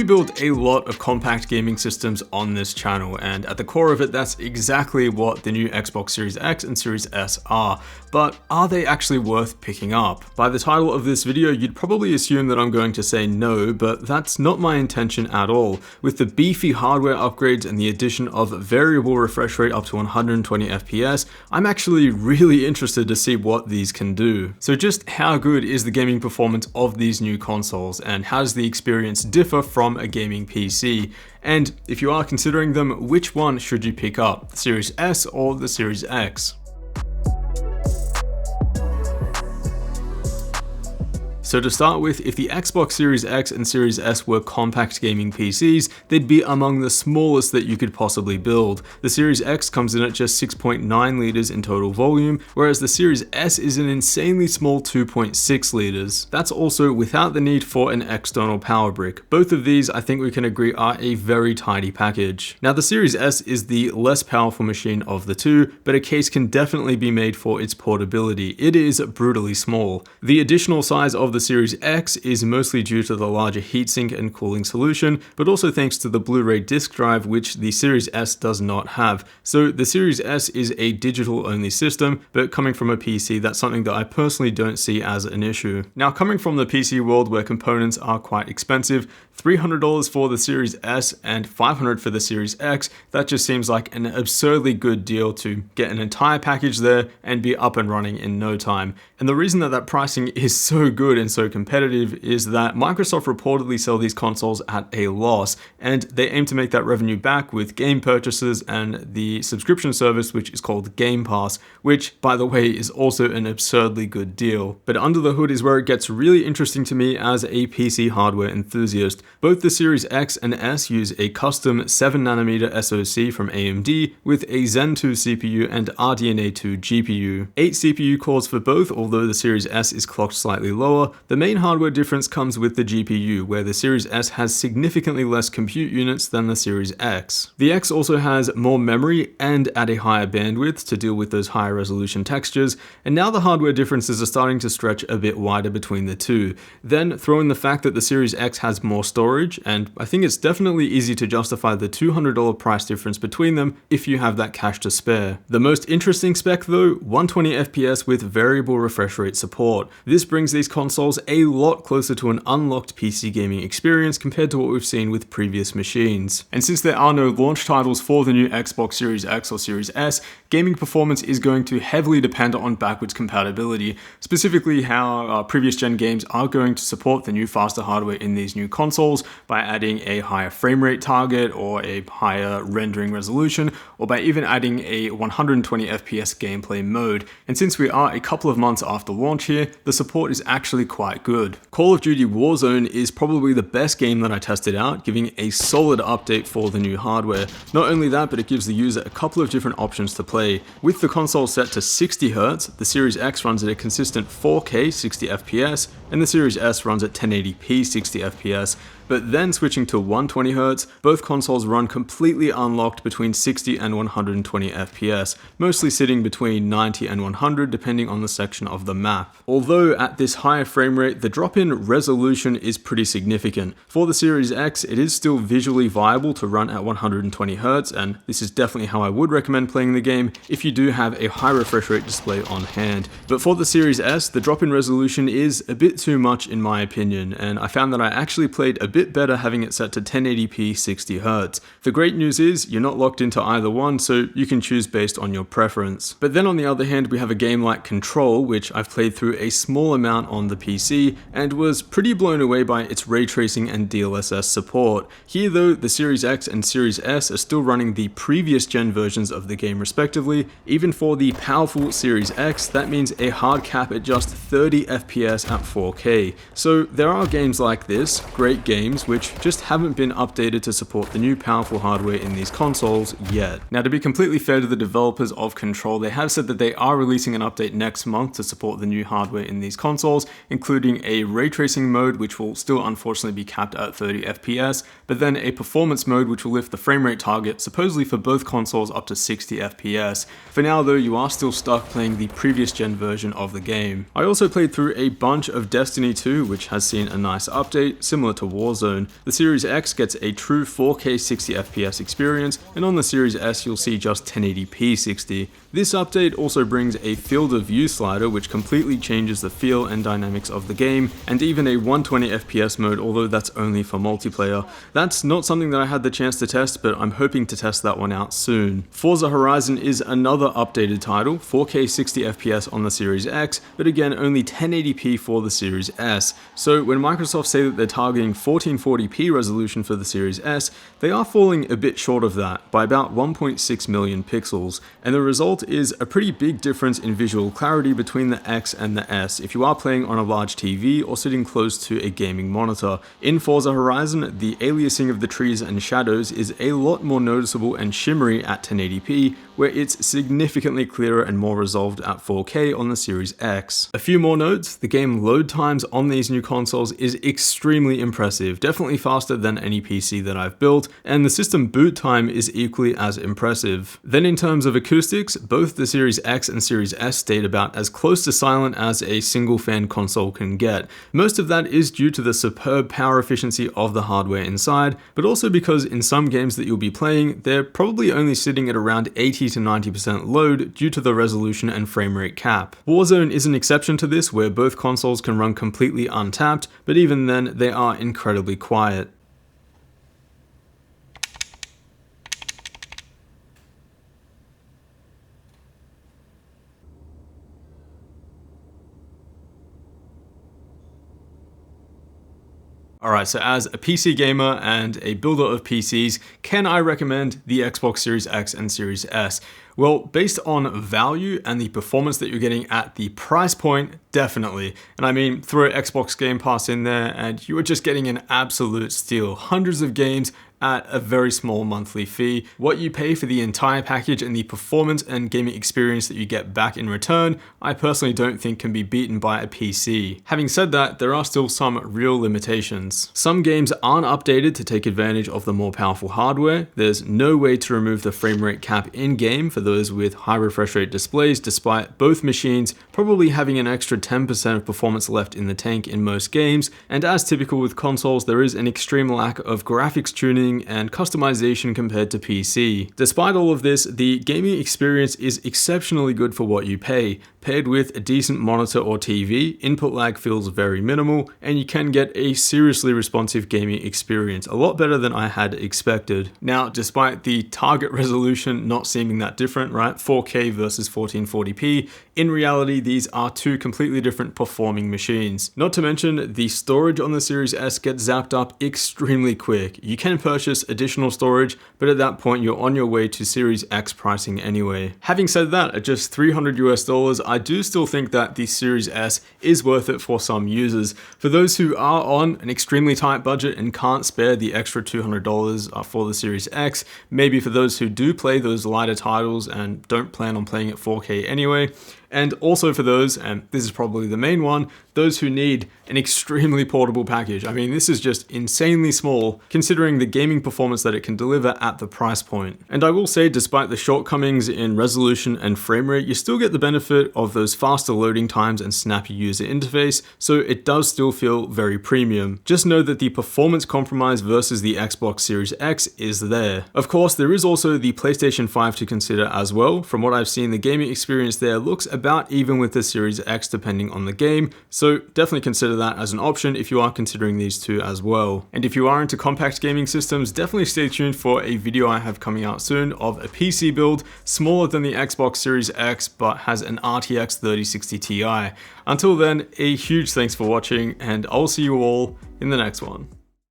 build a lot of compact gaming systems on this channel, and at the core of it, that's exactly what the new Xbox Series X and Series S are. But are they actually worth picking up? By the title of this video, you'd probably assume that I'm going to say no, but that's not my intention at all. With the beefy hardware upgrades and the addition of variable refresh rate up to 120 FPS, I'm actually really interested to see what these can do. So just how good is the gaming performance of these new consoles, and how does the experience differ from a gaming PC? And if you are considering them, which one should you pick up, the Series S or the Series X? So to start with, if the Xbox Series X and Series S were compact gaming PCs, they'd be among the smallest that you could possibly build. The Series X comes in at just 6.9 liters in total volume, whereas the Series S is an insanely small 2.6 liters. That's also without the need for an external power brick. Both of these, I think we can agree, are a very tidy package. Now the Series S is the less powerful machine of the two, but a case can definitely be made for its portability. It is brutally small. The additional size of the Series X is mostly due to the larger heatsink and cooling solution, but also thanks to the Blu-ray disc drive, which the Series S does not have. So the Series S is a digital only system, but coming from a PC, that's something that I personally don't see as an issue. Now, coming from the PC world where components are quite expensive, $300 for the Series S and $500 for the Series X, that just seems like an absurdly good deal to get an entire package there and be up and running in no time. And the reason that pricing is so good and so competitive is that Microsoft reportedly sell these consoles at a loss, and they aim to make that revenue back with game purchases and the subscription service which is called Game Pass, which by the way is also an absurdly good deal. But under the hood is where it gets really interesting to me as a PC hardware enthusiast. Both the Series X and S use a custom 7nm SoC from AMD with a Zen 2 CPU and RDNA 2 GPU. 8 CPU cores for both, although the Series S is clocked slightly lower. The main hardware difference comes with the GPU, where the Series S has significantly less compute units than the Series X. The X also has more memory and at a higher bandwidth to deal with those higher resolution textures, and now the hardware differences are starting to stretch a bit wider between the two. Then throw in the fact that the Series X has more storage, and I think it's definitely easy to justify the $200 price difference between them if you have that cash to spare. The most interesting spec though, 120 FPS with variable refresh rate support. This brings these consoles a lot closer to an unlocked PC gaming experience compared to what we've seen with previous machines. And since there are no launch titles for the new Xbox Series X or Series S, gaming performance is going to heavily depend on backwards compatibility, specifically how previous gen games are going to support the new faster hardware in these new consoles by adding a higher frame rate target or a higher rendering resolution, or by even adding a 120 FPS gameplay mode. And since we are a couple of months after launch here, the support is actually quite good. Call of Duty Warzone is probably the best game that I tested out, giving a solid update for the new hardware. Not only that, but it gives the user a couple of different options to play. With the console set to 60Hz, the Series X runs at a consistent 4K 60 FPS, and the Series S runs at 1080p 60 FPS. But then switching to 120Hz, both consoles run completely unlocked between 60 and 120 FPS, mostly sitting between 90 and 100 depending on the section of the map. Although at this higher frame rate, the drop in resolution is pretty significant. For the Series X, it is still visually viable to run at 120Hz, and this is definitely how I would recommend playing the game if you do have a high refresh rate display on hand. But for the Series S, the drop in resolution is a bit too much in my opinion, and I found that I actually played a bit better having it set to 1080p 60Hz. The great news is you're not locked into either one, so you can choose based on your preference. But then on the other hand, we have a game like Control, which I've played through a small amount on the PC and was pretty blown away by its ray tracing and DLSS support. Here though, the Series X and Series S are still running the previous gen versions of the game respectively. Even for the powerful Series X, that means a hard cap at just 30 FPS at 4K. So there are games like this, great games, which just haven't been updated to support the new powerful hardware in these consoles yet. Now, to be completely fair to the developers of Control, they have said that they are releasing an update next month to support the new hardware in these consoles, including a ray tracing mode, which will still unfortunately be capped at 30 FPS, but then a performance mode which will lift the frame rate target supposedly for both consoles up to 60 FPS. For now though, you are still stuck playing the previous gen version of the game. I also played through a bunch of Destiny 2, which has seen a nice update, similar to Warzone. Warzone. The Series X gets a true 4K 60 FPS experience, and on the Series S you'll see just 1080p 60. This update also brings a field of view slider which completely changes the feel and dynamics of the game, and even a 120 FPS mode, although that's only for multiplayer. That's not something that I had the chance to test, but I'm hoping to test that one out soon. Forza Horizon is another updated title, 4K 60 FPS on the Series X, but again only 1080p for the Series S. So when Microsoft say that they're targeting 1440p resolution for the Series S, they are falling a bit short of that by about 1.6 million pixels, and the result is a pretty big difference in visual clarity between the X and the S if you are playing on a large TV or sitting close to a gaming monitor. In Forza Horizon, the aliasing of the trees and shadows is a lot more noticeable and shimmery at 1080p, where it's significantly clearer and more resolved at 4K on the Series X. A few more notes: the game load times on these new consoles is extremely impressive, definitely faster than any PC that I've built, and the system boot time is equally as impressive. Then in terms of acoustics, both the Series X and Series S stayed about as close to silent as a single fan console can get. Most of that is due to the superb power efficiency of the hardware inside, but also because in some games that you'll be playing, they're probably only sitting at around 80 to 90% load due to the resolution and frame rate cap. Warzone is an exception to this, where both consoles can run completely untapped, but even then they are incredibly quiet. Alright, so as a PC gamer and a builder of PCs, can I recommend the Xbox Series X and Series S? Well, based on value and the performance that you're getting at the price point, definitely. And I mean, throw Xbox Game Pass in there and you are just getting an absolute steal. Hundreds of games at a very small monthly fee. What you pay for the entire package and the performance and gaming experience that you get back in return, I personally don't think can be beaten by a PC. Having said that, there are still some real limitations. Some games aren't updated to take advantage of the more powerful hardware. There's no way to remove the frame rate cap in-game for those with high refresh rate displays, despite both machines probably having an extra 10% of performance left in the tank in most games. And as typical with consoles, there is an extreme lack of graphics tuning and customization compared to PC. Despite all of this, the gaming experience is exceptionally good for what you pay. Paired with a decent monitor or TV, input lag feels very minimal, and you can get a seriously responsive gaming experience, a lot better than I had expected. Now, despite the target resolution not seeming that different, right, 4K versus 1440p, in reality these are two completely different performing machines. Not to mention, the storage on the Series S gets zapped up extremely quick. You can purchase additional storage, but at that point you're on your way to Series X pricing anyway. Having said that, at just $300 US, I do still think that the Series S is worth it for some users. For those who are on an extremely tight budget and can't spare the extra $200 for the Series X, maybe for those who do play those lighter titles and don't plan on playing at 4K anyway, and also for those, and this is probably the main one, those who need an extremely portable package. I mean, this is just insanely small considering the gaming performance that it can deliver at the price point. And I will say, despite the shortcomings in resolution and frame rate, you still get the benefit of those faster loading times and snappy user interface, so it does still feel very premium. Just know that the performance compromise versus the Xbox Series X is there. Of course, there is also the PlayStation 5 to consider as well. From what I've seen, the gaming experience there looks about even with the Series X depending on the game, so definitely consider that as an option if you are considering these two as well. And if you are into compact gaming systems, definitely stay tuned for a video I have coming out soon of a PC build smaller than the Xbox Series X but has an RTX 3060 Ti. Until then, a huge thanks for watching, and I'll see you all in the next one.